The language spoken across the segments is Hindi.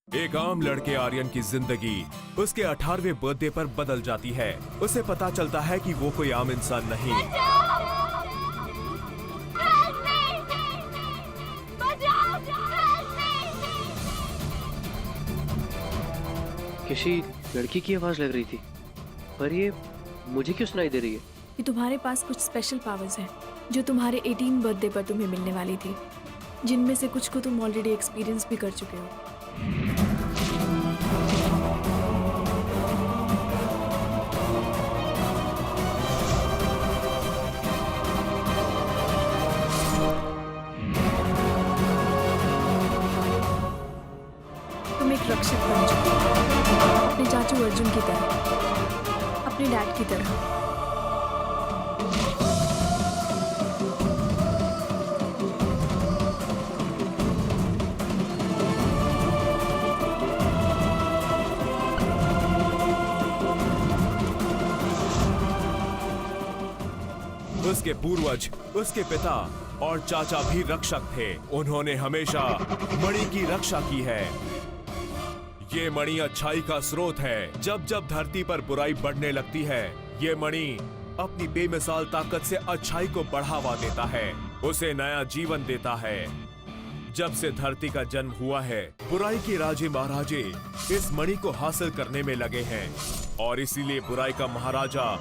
एक आम लड़के आर्यन की जिंदगी उसके 18वें बर्थडे पर बदल जाती है। उसे पता चलता है कि वो कोई आम इंसान नहीं। किसी लड़की की आवाज लग रही थी, पर ये मुझे क्यों सुनाई दे रही है? कि तुम्हारे पास कुछ स्पेशल पावर्स हैं जो तुम्हारे 18 बर्थडे पर तुम्हें मिलने वाली थी, जिनमें से कुछ को तुम ऑलरेडी एक्सपीरियंस भी कर चुके हो। तुम एक रक्षक बन चुके हो, अपने चाचू अर्जुन की तरह, अपने डैड की तरह। उसके पूर्वज, उसके पिता और चाचा भी रक्षक थे। उन्होंने हमेशा मणि की रक्षा की है। ये मणि अच्छाई का स्रोत है। जब जब धरती पर बुराई बढ़ने लगती है, ये मणि अपनी बेमिसाल ताकत से अच्छाई को बढ़ावा देता है, उसे नया जीवन देता है। जब से धरती का जन्म हुआ है, बुराई के राजे महाराजे इस मणि को हासिल करने में लगे हैं, और इसीलिए बुराई का महाराजा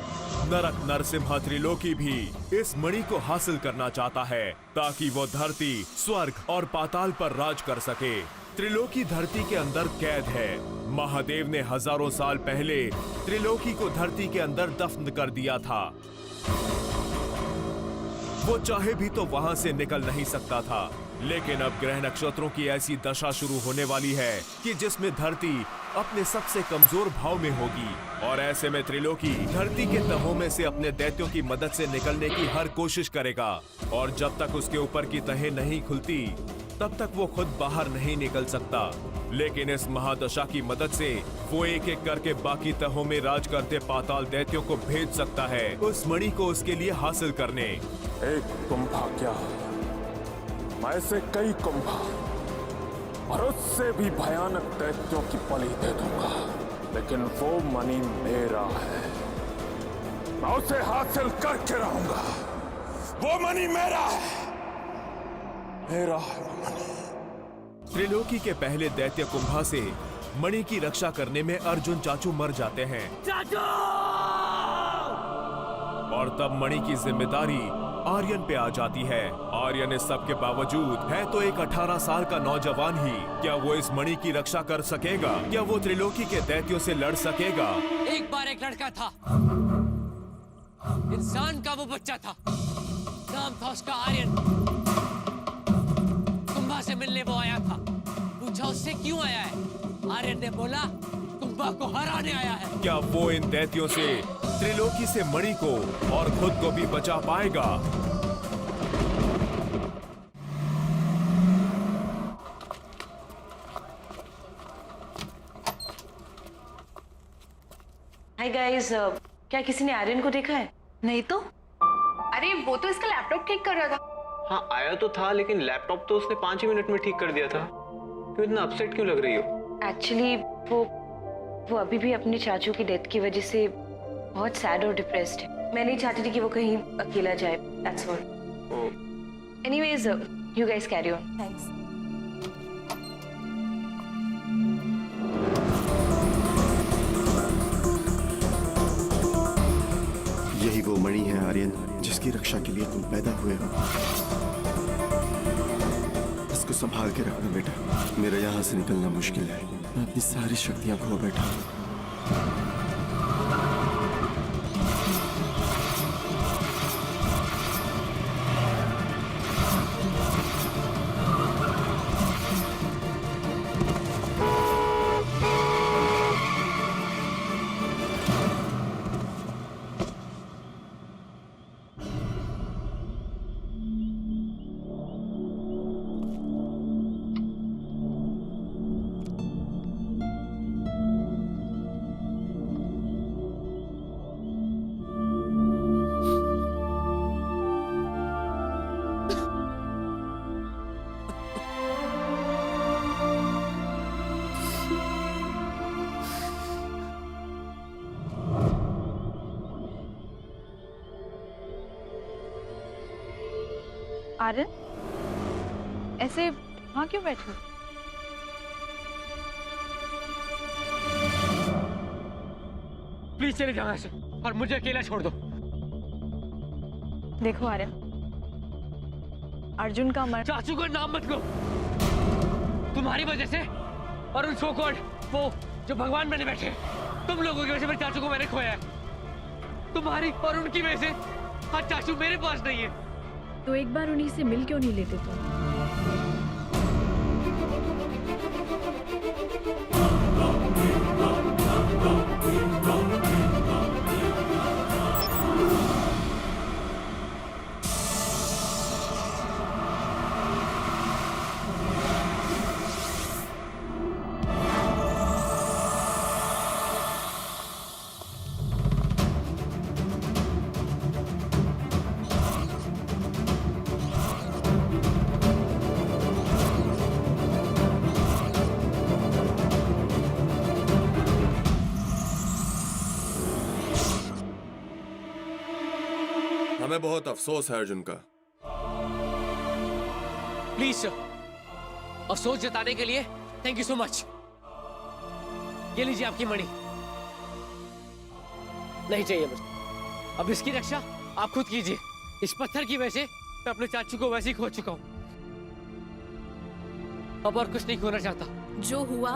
नरक नरसिम्हा त्रिलोकी भी इस मणि को हासिल करना चाहता है, ताकि वो धरती, स्वर्ग और पाताल पर राज कर सके। त्रिलोकी धरती के अंदर कैद है। महादेव ने हजारों साल पहले त्रिलोकी को धरती के अंदर दफन कर दिया था। वो चाहे भी तो वहां से निकल नहीं सकता था, लेकिन अब ग्रह नक्षत्रों की ऐसी दशा शुरू होने वाली है कि जिसमें धरती अपने सबसे कमजोर भाव में होगी, और ऐसे में त्रिलोकी धरती के तहों में से अपने दैत्यों की मदद से निकलने की हर कोशिश करेगा, और जब तक उसके ऊपर की तहें नहीं खुलती तब तक वो खुद बाहर नहीं निकल सकता। लेकिन इस महादशा की मदद से वो एक एक करके बाकी तहों में राज करते पाताल दैत्यों को भेज सकता है उस मणि को उसके लिए हासिल करने। एक कुंभा क्या, ऐसे कई कुंभा, और उससे भी भयानक दैत्यों की बलि दे दूंगा, लेकिन वो मणि मेरा है। मैं उसे हासिल करके रहूंगा। वो मणि मेरा है, मेरा है वो मणि। त्रिलोकी के पहले दैत्य कुंभा से मणि की रक्षा करने में अर्जुन चाचू मर जाते हैं। चाचू! और तब मणि की जिम्मेदारी आर्यन पे आ जाती है। आर्यन इस सब के बावजूद है तो एक 18 साल का नौजवान ही। क्या वो इस मणि की रक्षा कर सकेगा? क्या वो त्रिलोकी के दैत्यों से लड़ सकेगा? एक बार एक लड़का था, इंसान का वो बच्चा था, नाम था उसका आर्यन। कुंभा से मिलने वो आया था। पूछा उससे क्यों आया है? आर्यन ने बोला कुंभा को हराने आया है। क्या वो इन दैत्यों से, त्रिलोकी से मणि को और खुद को भी बचा पाएगा? हाय गाइस, क्या किसी ने आर्यन को देखा है? नहीं तो। अरे वो तो इसका लैपटॉप ठीक कर रहा था। हाँ आया तो था, लेकिन लैपटॉप तो उसने 5 ही मिनट में ठीक कर दिया था। क्यों इतना अपसेट क्यों लग रही हो? एक्चुअली वो अभी भी अपने चाचू की डेथ की वजह से बहुत सैड और डिप्रेस्ड है। मैं नहीं चाहती थी कि वो कहीं अकेला जाए, that's all. Anyways, you guys carry on. Thanks. यही वो मणि है आर्यन, जिसकी रक्षा के लिए तुम पैदा हुए हो। इसको संभाल के रखना बेटा। मेरा यहाँ से निकलना मुश्किल है। मैं अपनी सारी शक्तियां खो बैठा हूँ। आर्यन, ऐसे वहाँ क्यों बैठे हो? प्लीज चले जाओ यहाँ से और मुझे अकेला छोड़ दो। देखो आर्यन, अर्जुन का मर चाचू का नाम मत लो। तुम्हारी वजह से और उन सो कॉल्ड वो जो भगवान बने बैठे, तुम लोगों की वजह से मेरे चाचू को मैंने खोया है। तुम्हारी और उनकी वजह से आज चाचू मेरे पास नहीं है। तो एक बार उन्हीं से मिल क्यों नहीं लेते तुम? हमें बहुत अफसोस है अर्जुन का। प्लीज सर, अफसोस जताने के लिए थैंक यू सो मच। ये लीजिए आपकी मणि। नहीं चाहिए मुझे। अब इसकी रक्षा आप खुद कीजिए। इस पत्थर की वजह से मैं अपने चाचू को वैसे ही खो चुका हूं। अब और कुछ नहीं खोना चाहता। जो हुआ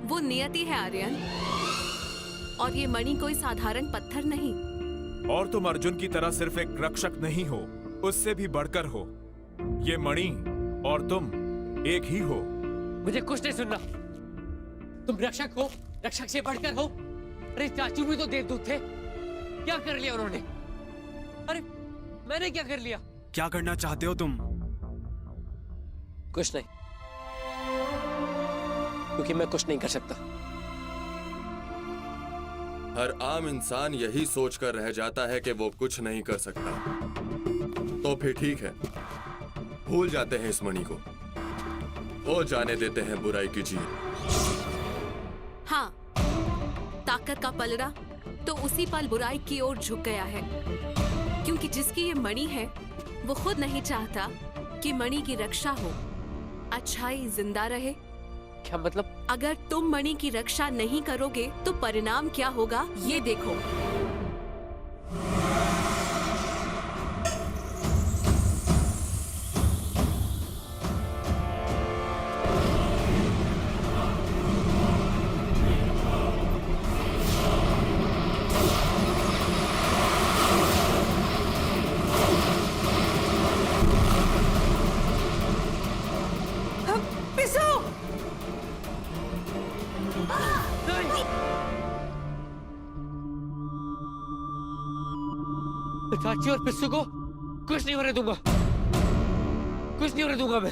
वो नियति है आर्यन, और ये मणि कोई साधारण पत्थर नहीं। और तुम अर्जुन की तरह सिर्फ एक रक्षक नहीं हो, उससे भी बढ़कर हो। ये मणि और तुम एक ही हो। मुझे कुछ नहीं सुनना। तुम रक्षक हो, रक्षक से बढ़कर हो। अरे चाचू भी तो देवदूत थे। क्या कर लिया उन्होंने? अरे मैंने क्या कर लिया? क्या करना चाहते हो तुम? कुछ नहीं, क्योंकि मैं कुछ नहीं कर सकता। हर आम इंसान यही सोचकर रह जाता है कि वो कुछ नहीं कर सकता। तो फिर ठीक है, भूल जाते हैं इस मणि को, हो जाने देते हैं बुराई की जीत। हाँ, ताकत का पलड़ा तो उसी पल बुराई की ओर झुक गया है, क्योंकि जिसकी ये मणि है वो खुद नहीं चाहता कि मणि की रक्षा हो, अच्छाई जिंदा रहे। क्या मतलब? अगर तुम मणि की रक्षा नहीं करोगे तो परिणाम क्या होगा ये देखो। चाची और पिस्सू को कुछ नहीं होने दूंगा। कुछ नहीं होने दूंगा मैं।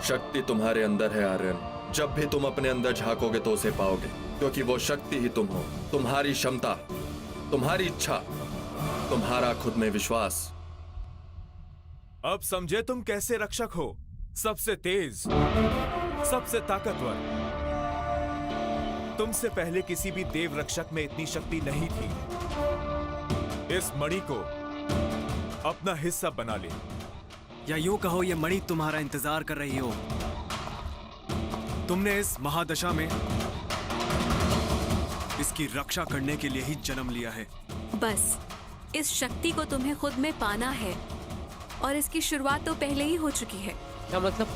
शक्ति तुम्हारे अंदर है आर्यन। जब भी तुम अपने अंदर झांकोगे तो उसे पाओगे, क्योंकि वो शक्ति ही तुम हो। तुम्हारी क्षमता, तुम्हारी इच्छा, तुम्हारा खुद में विश्वास। अब समझे तुम कैसे रक्षक हो, सबसे तेज, सबसे ताकतवर। तुमसे पहले किसी भी देव रक्षक में इतनी शक्ति नहीं थी। इस मणि को अपना हिस्सा बना ले, या यूं कहो ये मणि तुम्हारा इंतजार कर रही हो। तुमने इस महादशा में इसकी रक्षा करने के लिए ही जन्म लिया है। बस इस शक्ति को तुम्हें खुद में पाना है, और इसकी शुरुआत तो पहले ही हो चुकी है। क्या मतलब?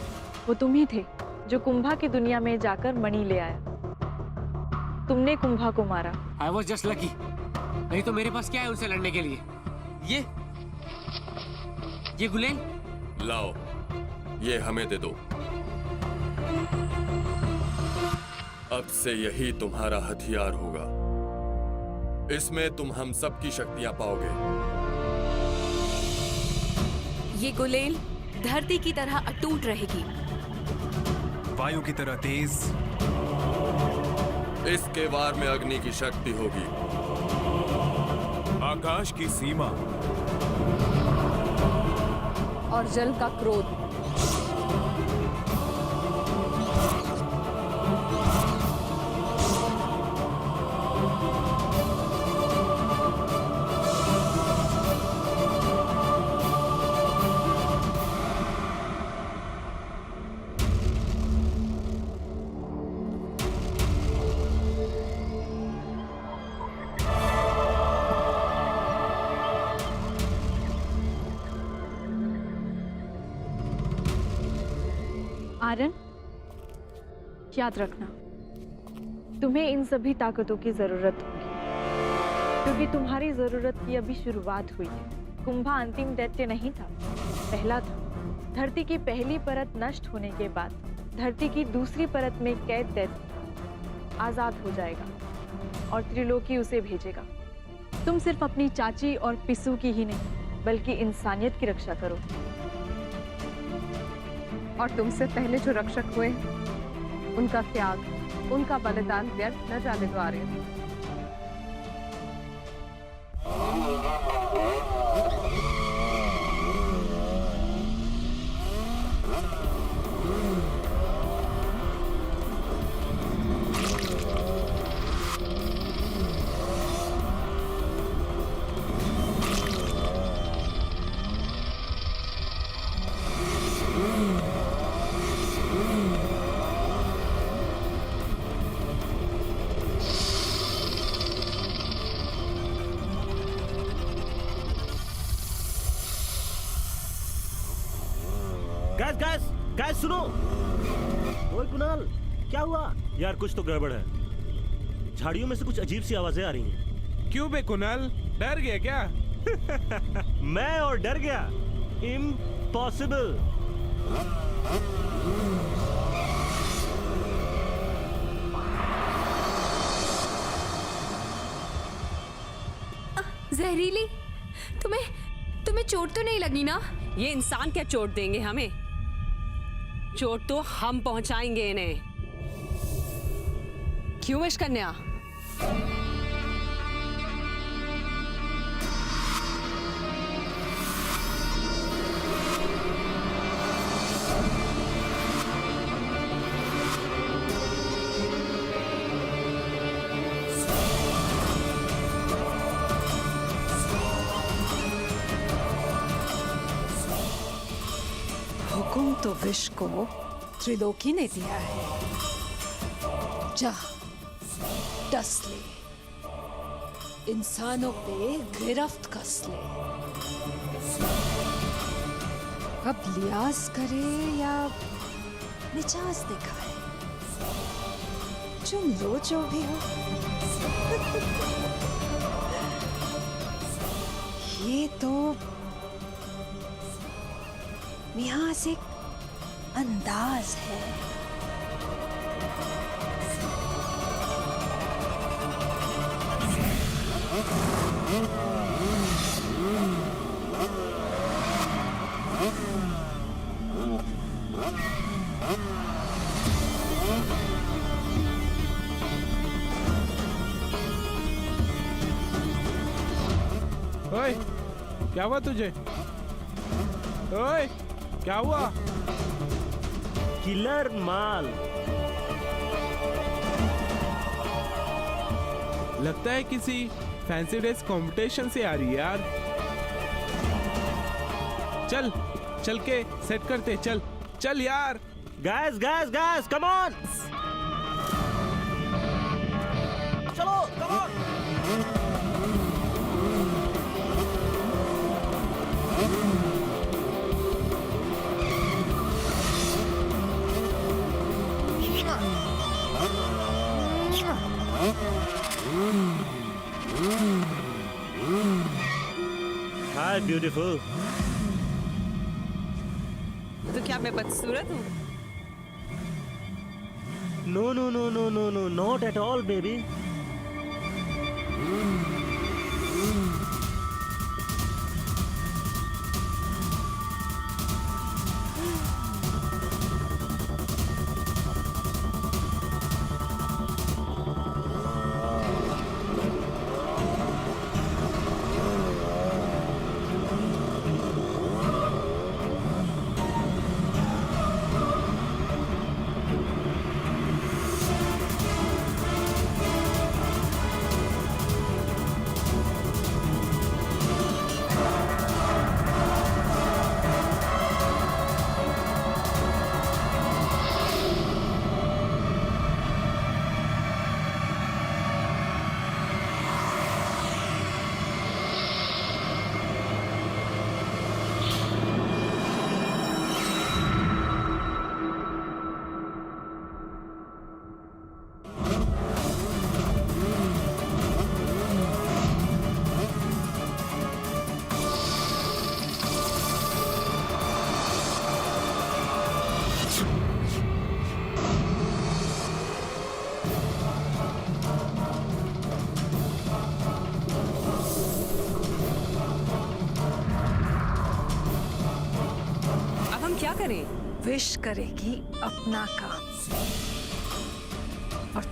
वो तुम ही थे जो कुंभा की दुनिया में जाकर मणि ले आया। तुमने कुंभा को मारा। I was just lucky। नहीं तो मेरे पास क्या है उनसे लड़ने के लिए? ये गुलेल? लाओ, ये हमें दे दो। अब से यही तुम्हारा हथियार होगा। इसमें तुम हम सबकी शक्तियां पाओगे। ये गुलेल धरती की तरह अटूट रहेगी, वायु की तरह तेज। इसके वार में अग्नि की शक्ति होगी, आकाश की सीमा, और जल का क्रोध। आर्यन, याद रखना तुम्हें इन सभी ताकतों की जरूरत होगी, क्योंकि तुम्हारी जरूरत की अभी शुरुआत हुई है। कुंभा अंतिम दैत्य नहीं था, पहला था। धरती की पहली परत नष्ट होने के बाद धरती की दूसरी परत में कैद दैत्य आजाद हो जाएगा और त्रिलोकी उसे भेजेगा। तुम सिर्फ अपनी चाची और पिसू की ही नहीं, बल्कि इंसानियत की रक्षा करो। और तुमसे पहले जो रक्षक हुए, उनका त्याग, उनका बलिदान व्यर्थ न जाने दो आर्यन। गैस गैस गैस सुनो। ओए कुणाल, क्या हुआ यार? कुछ तो गड़बड़ है। झाड़ियों में से कुछ अजीब सी आवाजें आ रही हैं। क्यों बे कुणाल, डर गया क्या? मैं और डर गया? इम्पॉसिबल। जहरीली, तुम्हें चोट तो नहीं लगी ना? ये इंसान क्या चोट देंगे हमें? चोट तो हम पहुंचाएंगे इन्हें। क्यों विश कन्या? हुकुम तो विश को त्रिलोकी ने दिया है। जा, डस ले, इंसानों पे गिरफ्त कस ले। अब लियाज करे या मिजाज दिखाए, चुन लो जो भी हो। ये तो मियाज एक अंदाज है। ओए, क्या हुआ तुझे? ओए, क्या हुआ? किलर माल। लगता है किसी फैंसी ड्रेस कंपटीशन से आ रही है यार। चल के सेट करते, चल यार। Gas gas gas, come on, चलो कम ऑन। Hi beautiful. तो क्या मैं बदसूरत हूँ? No no no no no no, not at all baby. करे, विश करेगी अपना काम। और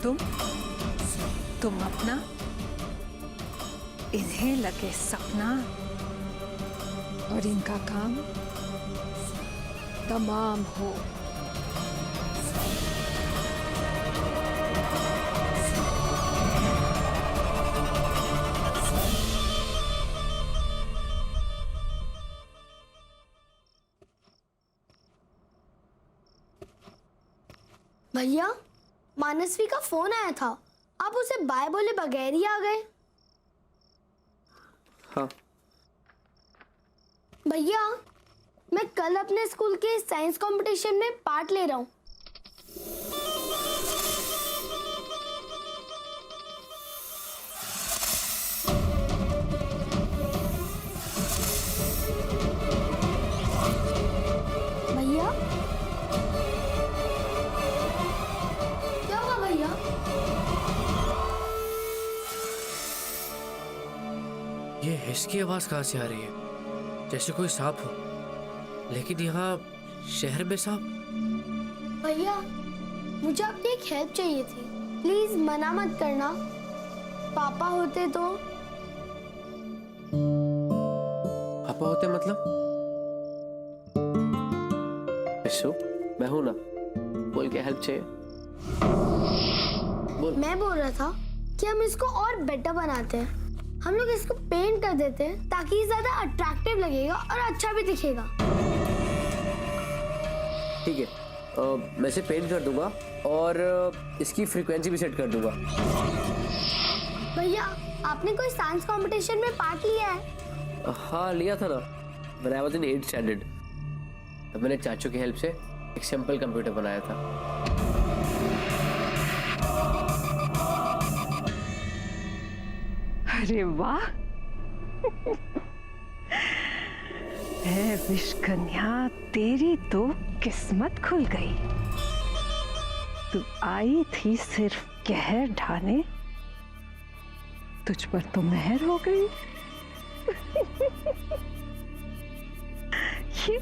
तुम अपना, इन्हें लगे सपना और इनका काम तमाम हो। भैया, मानसवी का फोन आया था। आप उसे बाय बोले बगैर ही आ गए। हाँ भैया, मैं कल अपने स्कूल के साइंस कंपटीशन में पार्ट ले रहा हूँ। भैया, क्या हुआ भैया? ये हिस की आवाज कहाँ से आ रही है? जैसे कोई सांप हो, लेकिन यहाँ शहर में सांप। भैया, मुझे आपकी एक हेल्प चाहिए थी। प्लीज मना मत करना। पापा होते तो। पापा होते मतलब? विशु, मैं हूं ना, बोल के हेल्प चाहिए। बोल। मैं बोल रहा था कि हम इसको और बेटर बनाते हैं। हम लोग इसको पेंट कर देते हैं ताकि ये ज्यादा अट्रैक्टिव लगेगा और अच्छा भी दिखेगा। ठीक है, मैं इसे पेंट कर दूंगा और इसकी फ्रीक्वेंसी भी सेट कर दूंगा। भैया, आपने कोई साइंस कंपटीशन में पार्ट लिया है? हाँ, लिया था ना, when I was in 8th standard। तब मैंने चाचू की हेल्प से एक सिंपल कंप्यूटर बनाया था। अरे वाह! है विश कन्या, तेरी तो किस्मत खुल गई। तू आई थी सिर्फ कहर ढाने, तुझ पर तो मेहर हो गई। ये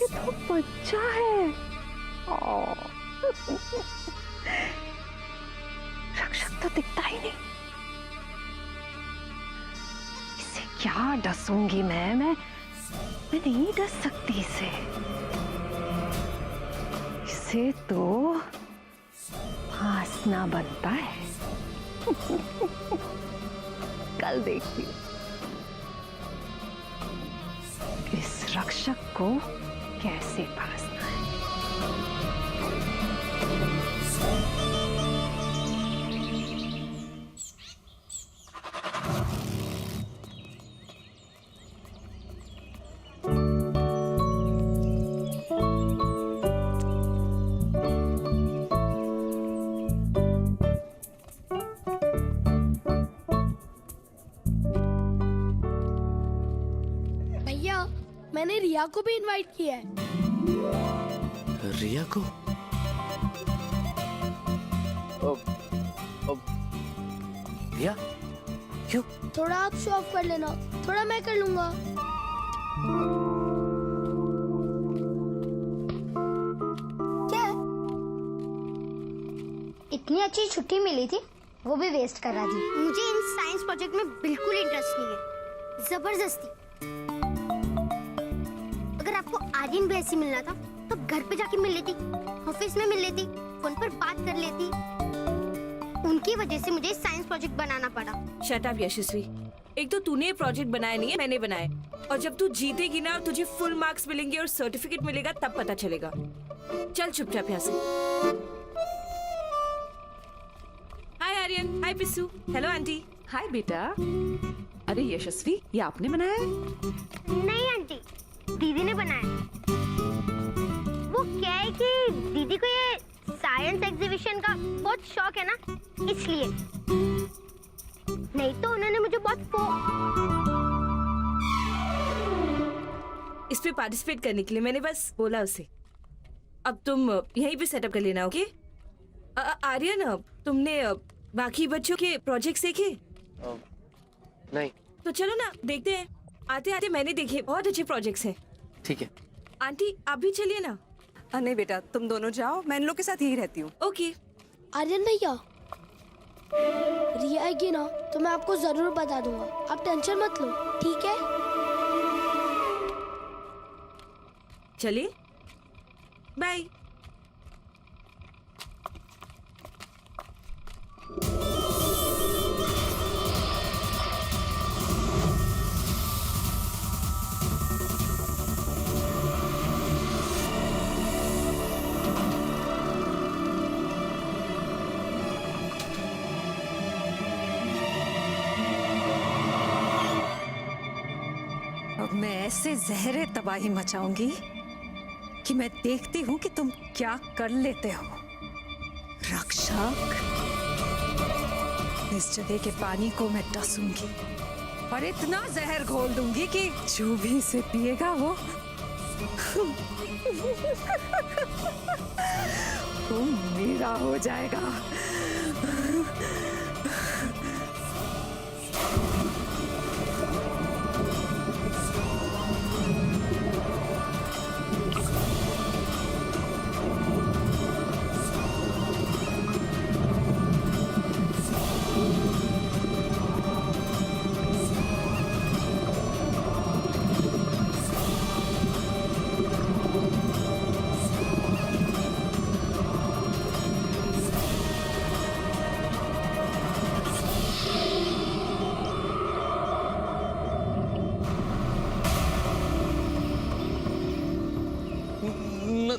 तो बच्चा है। रक्षक तो दिखता ही नहीं। इसे क्या डसूंगी मैं नहीं डस सकती इसे। इसे तो फांसना बनता है। कल देखती हूँ इस रक्षक को कैसे फांसना है। भैया, मैंने रिया को भी इनवाइट किया है। रिया को? रिया? क्यों? थोड़ा आप शो ऑफ कर लेना, थोड़ा मैं कर लूंगा। क्या? इतनी अच्छी छुट्टी मिली थी, वो भी वेस्ट करा दी। मुझे इन साइंस प्रोजेक्ट में बिल्कुल इंटरेस्ट नहीं है। जबरदस्ती। अगर आपको आर्यन भी ऐसी मिलना था तो घर पे जाके मिल लेती, ऑफिस में मिल लेती, फोन पर बात कर लेती। उनकी वजह से मुझे साइंस प्रोजेक्ट बनाना पड़ा। शट अप यशस्वी, एक तो तूने प्रोजेक्ट बनाया नहीं है, मैंने बनाया। और जब तू जीतेगी ना, तुझे फुल मार्क्स मिलेंगे और सर्टिफिकेट मिलेगा, तब पता चलेगा। चल चुपचाप यहाँ से। हाय आर्यन, हाय पिस्सू, हेलो आंटी। हाय बेटा। अरे यशस्वी, ये आपने बनाया है? नहीं आंटी, दीदी ने बनाया। वो क्या है कि दीदी को ये साइंस एग्जीबिशन का बहुत शौक है ना, इसलिए। नहीं तो उन्होंने मुझे बहुत इस पे पार्टिसिपेट करने के लिए मैंने बस बोला उसे। अब तुम यहीं पे सेटअप कर लेना, ओके? आर्यन, तुमने बाकी बच्चों के प्रोजेक्ट्स देखे? नहीं। तो चलो ना, देखते हैं। आते आते मैंने देखे, बहुत अच्छे प्रोजेक्ट्स हैं। ठीक है, आंटी आप भी चलिए ना। नहीं बेटा, तुम दोनों जाओ, मैं इन लोग के साथ यही रहती हूँ। ओके। आर्यन भैया, रिया आएगी ना तो मैं आपको जरूर बता दूंगा, आप टेंशन मत लो, ठीक है? चलिए, बाय। अब मैं ऐसे जहरे तबाही मचाऊंगी कि मैं देखती हूँ कि तुम क्या कर लेते हो। रक्षक, इस जगह के पानी को मैं डसूंगी और इतना जहर घोल दूंगी कि जो भी इसे पिएगा वो वो मेरा हो जाएगा।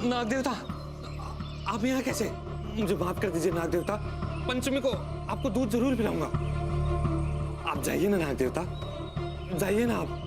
नाग देवता, आप यहाँ कैसे? मुझे माफ कर दीजिए नाग देवता, पंचमी को आपको दूध जरूर पिलाऊंगा। आप जाइए ना नाग देवता, जाइए ना आप।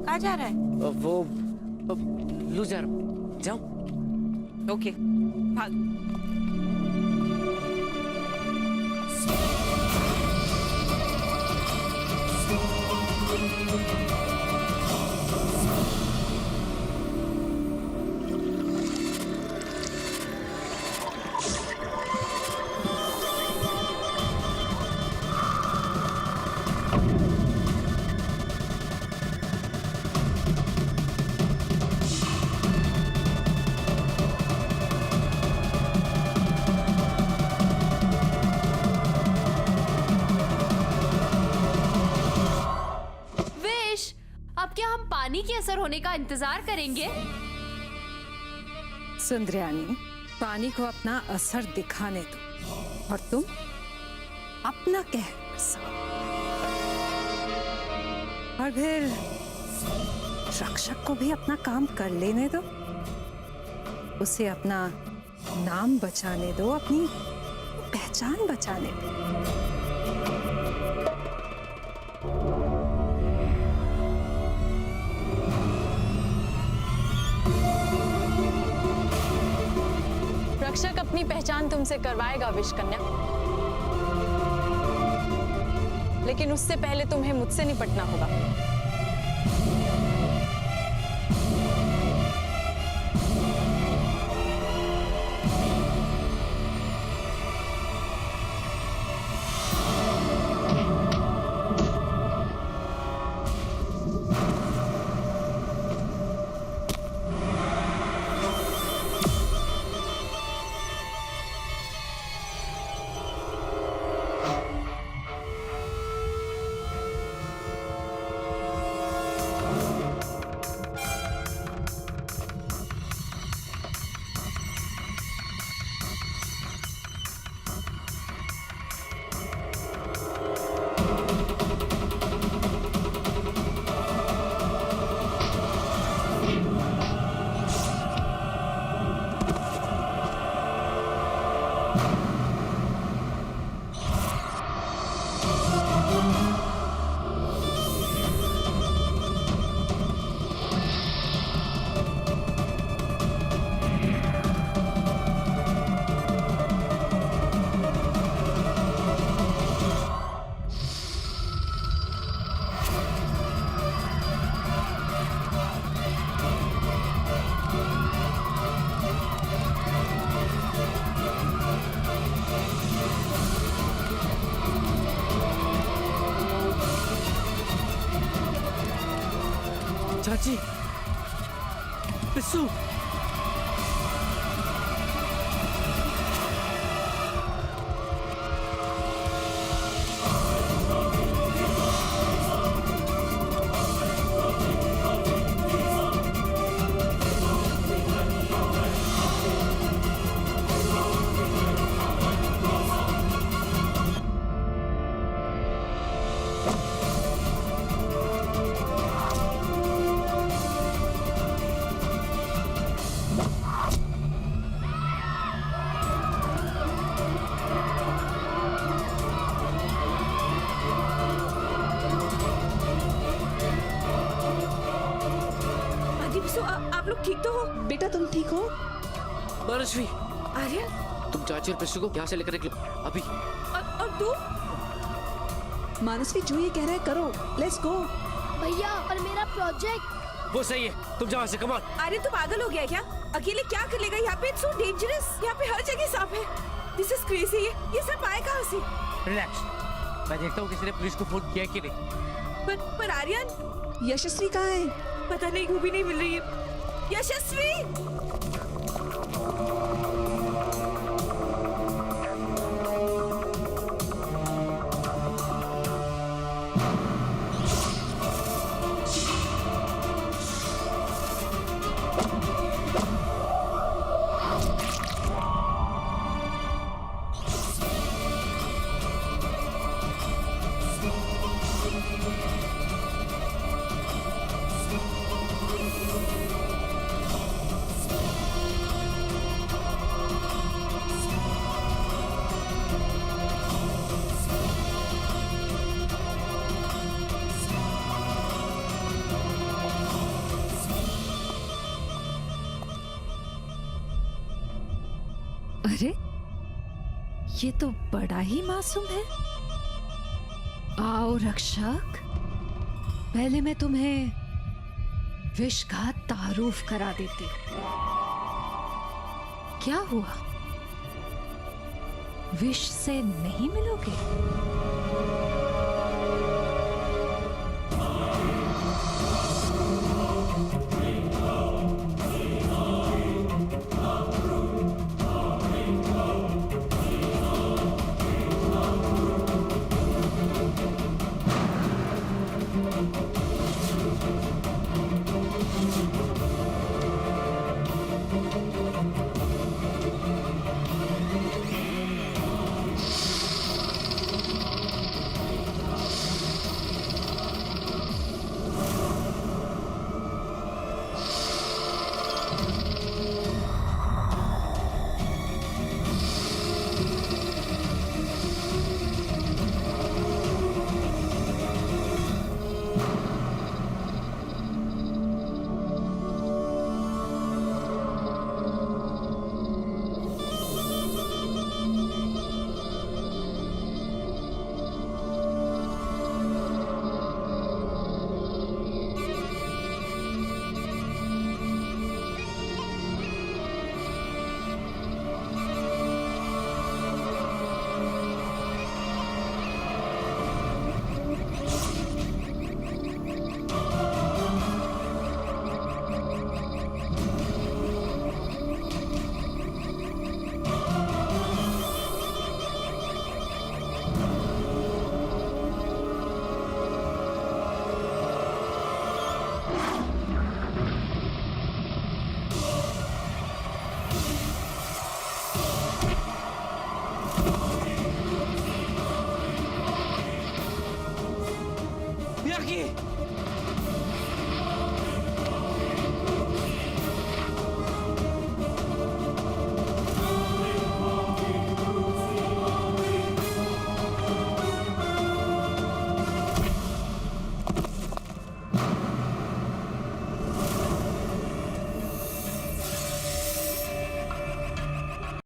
कहाँ जा रहा है? वो लूजर, जाओ। ओके, भाग। पानी के असर होने का इंतजार करेंगे? सुंदरियानी, पानी को अपना असर दिखाने दो और तुम अपना कहर बरसाओ। और फिर रक्षक को भी अपना काम कर लेने दो, उसे अपना नाम बचाने दो, अपनी पहचान बचाने दो। रक्षक अपनी पहचान तुमसे करवाएगा विषकन्या, लेकिन उससे पहले तुम्हें मुझसे निपटना होगा। चाची, पिस्सू, आप लोग ठीक तो हो? बेटा तुम ठीक हो? मनस्वी, आर्यन, तुम चाची और पिस्सू को यहाँ से लेकर निकलो अभी। और तू? मानसवी जो ये कह रहा है करो, लेट्स गो। भैया और मेरा प्रोजेक्ट। वो सही है, तुम जाओ से, कम ऑन। अरे तू पागल हो गया क्या? अकेले क्या कर लेगा यहाँ पे? It's so dangerous. यहाँ पे हर जगह सांप है। This is crazy. ये सब आए कहाँ से? रिलैक्स, मैं देखता हूँ किसी ने पुलिस को फोन किया कि नहीं। पर आर्यन, यशस्वी कहाँ है? पता नहीं, वो भी नहीं मिल रही है। यशस्वी! अरे ये तो बड़ा ही मासूम है। आओ रक्षक, पहले मैं तुम्हें विष का तारुफ करा देती हूँ। क्या हुआ, विष से नहीं मिलोगे?